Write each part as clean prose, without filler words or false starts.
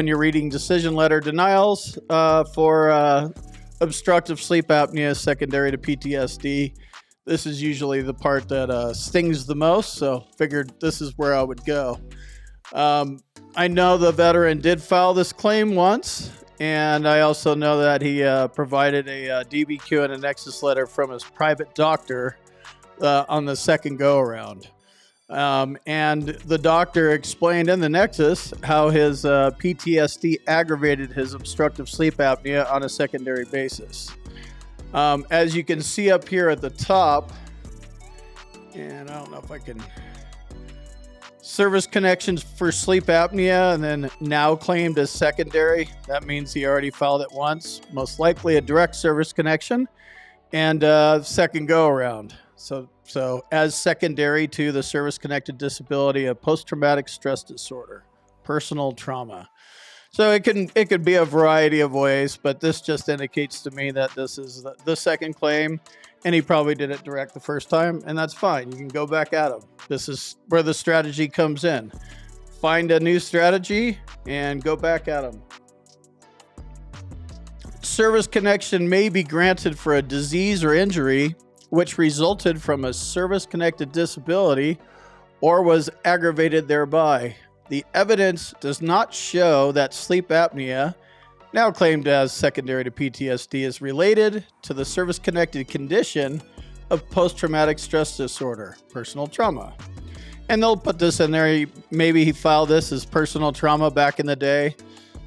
When you're reading decision letter denials for obstructive sleep apnea secondary to PTSD, this is usually the part that stings the most, so figured this is where I would go. I know the veteran did file this claim once, and I also know that he provided a DBQ and a nexus letter from his private doctor on the second go-around. And the doctor explained in the nexus how his PTSD aggravated his obstructive sleep apnea on a secondary basis. As you can see up here at the top, and I don't know if I can, service connections for sleep apnea and then now claimed as secondary. That means he already filed it once, most likely a direct service connection, and second go around. So as secondary to the service-connected disability of post-traumatic stress disorder, personal trauma. So it could be a variety of ways, but this just indicates to me that this is the second claim, and he probably did it direct the first time, and that's fine. You can go back at him. This is where the strategy comes in. Find a new strategy and go back at him. Service connection may be granted for a disease or injury which resulted from a service-connected disability or was aggravated thereby. The evidence does not show that sleep apnea, now claimed as secondary to PTSD, is related to the service-connected condition of post-traumatic stress disorder, personal trauma. And they'll put this in there. Maybe he filed this as personal trauma back in the day.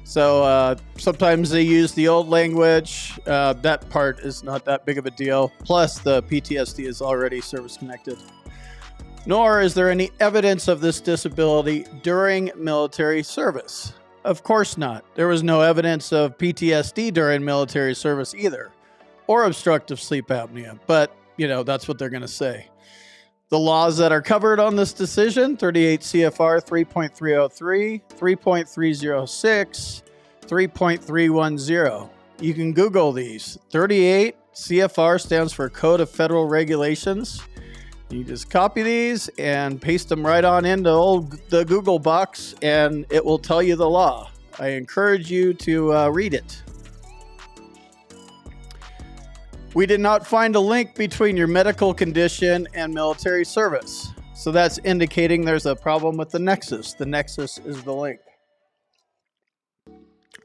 So sometimes they use the old language. That part is not that big of a deal. Plus, the PTSD is already service-connected. Nor is there any evidence of this disability during military service. Of course not. There was no evidence of PTSD during military service either, or obstructive sleep apnea. But, that's what they're going to say. The laws that are covered on this decision, 38 CFR 3.303, 3.306, 3.310. You can Google these. 38 CFR stands for Code of Federal Regulations. You just copy these and paste them right on into the Google box, and it will tell you the law. I encourage you to read it. We did not find a link between your medical condition and military service. So that's indicating there's a problem with the nexus. The nexus is the link.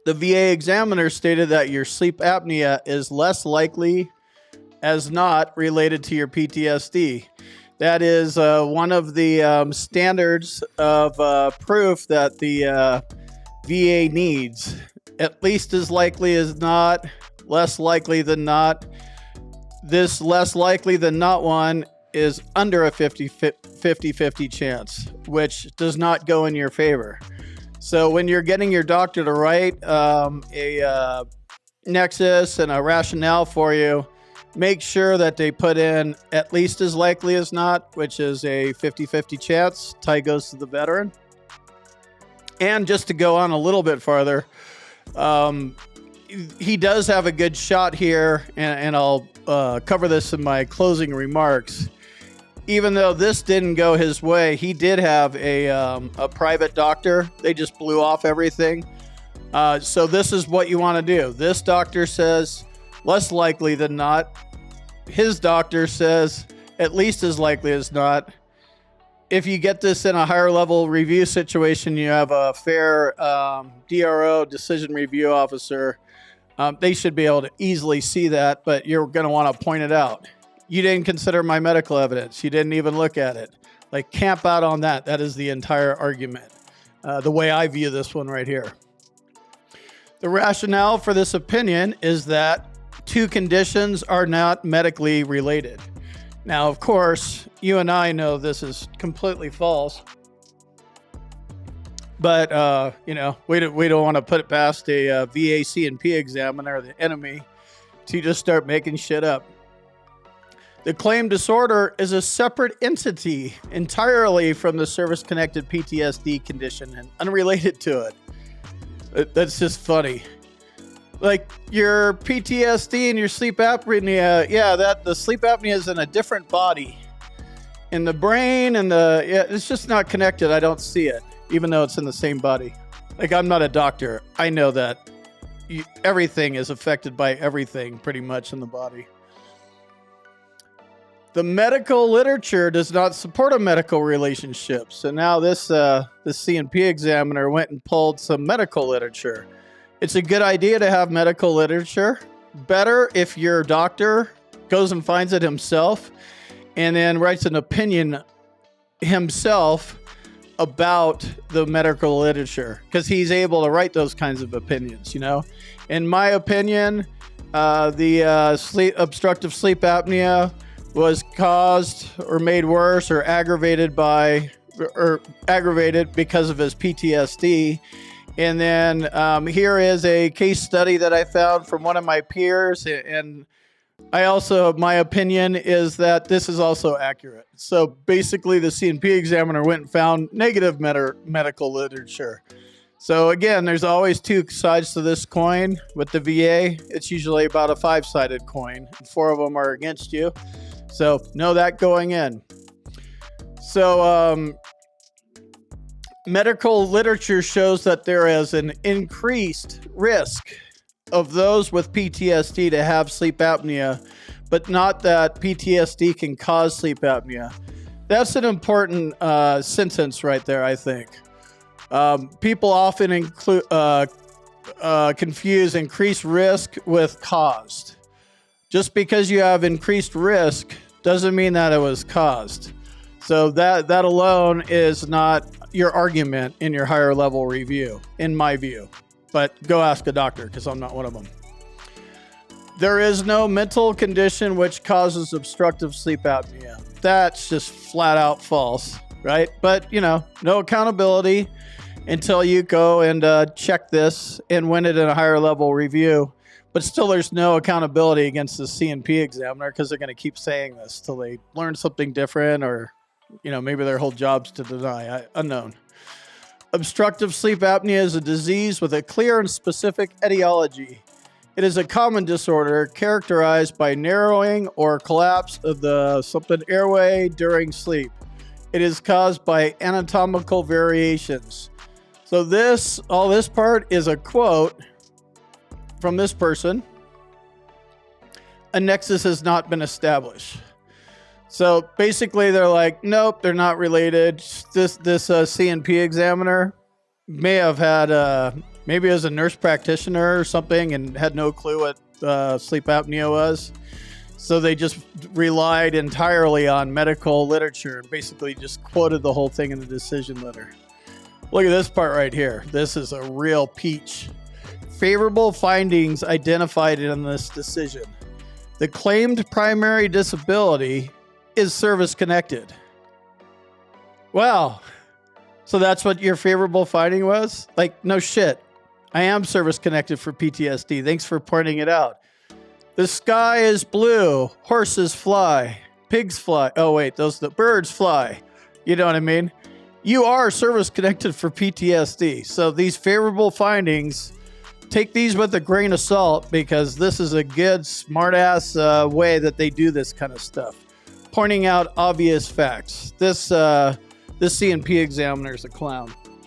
The VA examiner stated that your sleep apnea is less likely as not related to your PTSD. That is one of the standards of proof that the VA needs. At least as likely as not, less likely than not. This less likely than not one is under a 50-50 chance, which does not go in your favor. So when you're getting your doctor to write a nexus and a rationale for you, make sure that they put in at least as likely as not, which is a 50-50 chance. Tie goes to the veteran. And just to go on a little bit farther, he does have a good shot here, and I'll cover this in my closing remarks. Even though this didn't go his way, he did have a private doctor. They just blew off everything. So this is what you want to do. This doctor says less likely than not. His doctor says at least as likely as not. If you get this in a higher level review situation, you have a fair DRO, decision review officer. They should be able to easily see that, but you're going to want to point it out. You didn't consider my medical evidence. You didn't even look at it. Like, camp out on that. That is the entire argument. The way I view this one right here. The rationale for this opinion is that two conditions are not medically related. Now, of course, you and I know this is completely false. But, we don't want to put it past a VA C&P examiner, the enemy, to just start making shit up. The claim disorder is a separate entity entirely from the service-connected PTSD condition and unrelated to it. That's just funny. Like your PTSD and your sleep apnea, the sleep apnea is in a different body. In the brain and it's just not connected. I don't see it, even though it's in the same body. Like, I'm not a doctor. I know that everything is affected by everything pretty much in the body. The medical literature does not support a medical relationship. So now this C&P examiner went and pulled some medical literature. It's a good idea to have medical literature. Better if your doctor goes and finds it himself and then writes an opinion himself about the medical literature, because he's able to write those kinds of opinions, you know. In my opinion, the obstructive sleep apnea was caused or made worse or aggravated because of his PTSD. And then here is a case study that I found from one of my peers, and my opinion is that this is also accurate. So basically the C&P examiner went and found negative medical literature. So again, there's always two sides to this coin. With the VA, it's usually about a 5-sided coin, and 4 of them are against you. So know that going in. So medical literature shows that there is an increased risk of those with PTSD to have sleep apnea, but not that PTSD can cause sleep apnea. That's an important sentence right there, I think. People often confuse increased risk with caused. Just because you have increased risk doesn't mean that it was caused. So that alone is not your argument in your higher level review, in my view. But go ask a doctor, because I'm not one of them. There is no mental condition which causes obstructive sleep apnea. That's just flat out false, right? But, no accountability until you go and check this and win it in a higher level review. But still, there's no accountability against the C&P examiner, because they're going to keep saying this till they learn something different, or, maybe their whole job's to deny. Unknown. Obstructive sleep apnea is a disease with a clear and specific etiology. It is a common disorder characterized by narrowing or collapse of the airway during sleep. It is caused by anatomical variations. So all this part is a quote from this person. A nexus has not been established. So basically they're like, nope, they're not related. This C&P examiner may have had, maybe as a nurse practitioner or something, and had no clue what sleep apnea was. So they just relied entirely on medical literature and basically just quoted the whole thing in the decision letter. Look at this part right here. This is a real peach. Favorable findings identified in this decision. The claimed primary disability is service-connected. Wow. So that's what your favorable finding was? Like, no shit. I am service-connected for PTSD. Thanks for pointing it out. The sky is blue. Horses fly. Pigs fly. Oh, wait. The birds fly. You know what I mean? You are service-connected for PTSD. So these favorable findings, take these with a grain of salt, because this is a good, smart-ass way that they do this kind of stuff. Pointing out obvious facts. This C&P examiner is a clown.